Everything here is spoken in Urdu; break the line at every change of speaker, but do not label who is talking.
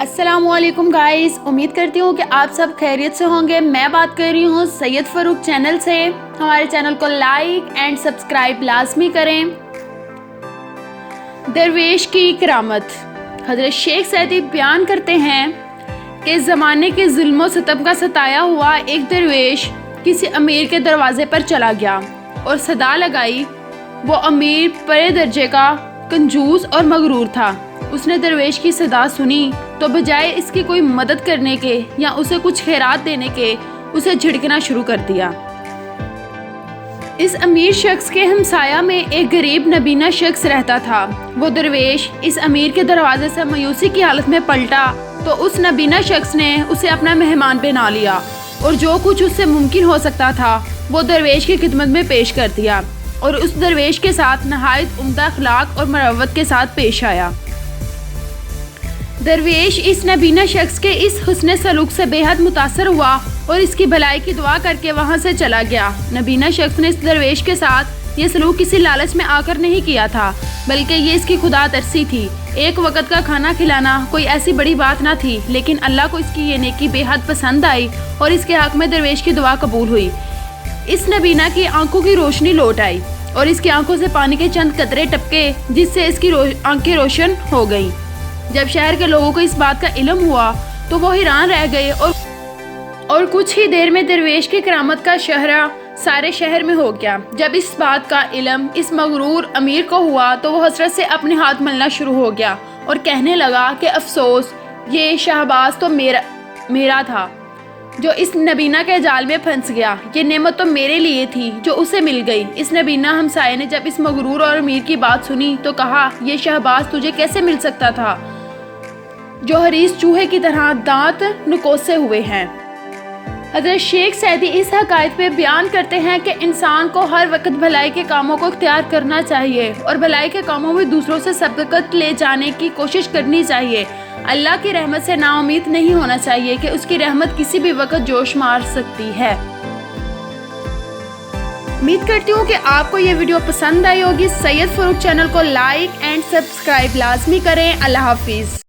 السلام علیکم گائز، امید کرتی ہوں کہ آپ سب خیریت سے ہوں گے۔ میں بات کر رہی ہوں سید فاروق چینل سے۔ ہمارے چینل کو لائک اینڈ سبسکرائب لازمی کریں۔ درویش کی کرامت۔ حضرت شیخ سعدی بیان کرتے ہیں کہ زمانے کے ظلم و ستم کا ستایا ہوا ایک درویش کسی امیر کے دروازے پر چلا گیا اور صدا لگائی۔ وہ امیر پرے درجے کا کنجوس اور مغرور تھا۔ اس نے درویش کی صدا سنی تو بجائے اس کی کوئی مدد کرنے کے یا اسے کچھ خیرات دینے کے اسے جھڑکنا شروع کر دیا۔ اس امیر شخص کے ہمسایہ میں ایک غریب نبینہ شخص رہتا تھا۔ وہ درویش اس امیر کے دروازے سے مایوسی کی حالت میں پلٹا تو اس نبینہ شخص نے اسے اپنا مہمان بنا لیا اور جو کچھ اس سے ممکن ہو سکتا تھا وہ درویش کی خدمت میں پیش کر دیا اور اس درویش کے ساتھ نہایت عمدہ اخلاق اور مروت کے ساتھ پیش آیا۔ درویش اس نبینہ شخص کے اس حسن سلوک سے بے حد متاثر ہوا اور اس کی بھلائی کی دعا کر کے وہاں سے چلا گیا۔ نبینہ شخص نے اس درویش کے ساتھ یہ سلوک کسی لالچ میں آ کر نہیں کیا تھا، بلکہ یہ اس کی خدا ترسی تھی۔ ایک وقت کا کھانا کھلانا کوئی ایسی بڑی بات نہ تھی، لیکن اللہ کو اس کی یہ نیکی بے حد پسند آئی اور اس کے حق میں درویش کی دعا قبول ہوئی۔ اس نبینہ کی آنکھوں کی روشنی لوٹ آئی اور اس کی آنکھوں سے پانی کے چند قطرے ٹپکے، جس سے اس کی آنکھیں روشن ہو گئیں۔ جب شہر کے لوگوں کو اس بات کا علم ہوا تو وہ حیران رہ گئے اور کچھ ہی دیر میں درویش کی کرامت کا شہرہ سارے شہر میں ہو گیا۔ جب اس بات کا علم اس مغرور امیر کو ہوا تو وہ حسرت سے اپنے ہاتھ ملنا شروع ہو گیا اور کہنے لگا کہ افسوس، یہ شہباز تو میرا تھا جو اس نبینہ کے جال میں پھنس گیا۔ یہ نعمت تو میرے لیے تھی جو اسے مل گئی۔ اس نبینہ ہمسائے نے جب اس مغرور اور امیر کی بات سنی تو کہا، یہ شہباز تجھے کیسے مل سکتا تھا جو حریص چوہے کی طرح دانت نکوسے ہوئے ہیں۔ حضرت شیخ سعدی اس حقائق پہ بیان کرتے ہیں کہ انسان کو ہر وقت بھلائی کے کاموں کو اختیار کرنا چاہیے اور بھلائی کے کاموں میں دوسروں سے سبقت لے جانے کی کوشش کرنی چاہیے۔ اللہ کی رحمت سے نا امید نہیں ہونا چاہیے کہ اس کی رحمت کسی بھی وقت جوش مار سکتی ہے۔ امید کرتی ہوں کہ آپ کو یہ ویڈیو پسند آئی ہوگی۔ سید فاروق چینل کو لائک اینڈ سبسکرائب لازمی کریں۔ اللہ حافظ۔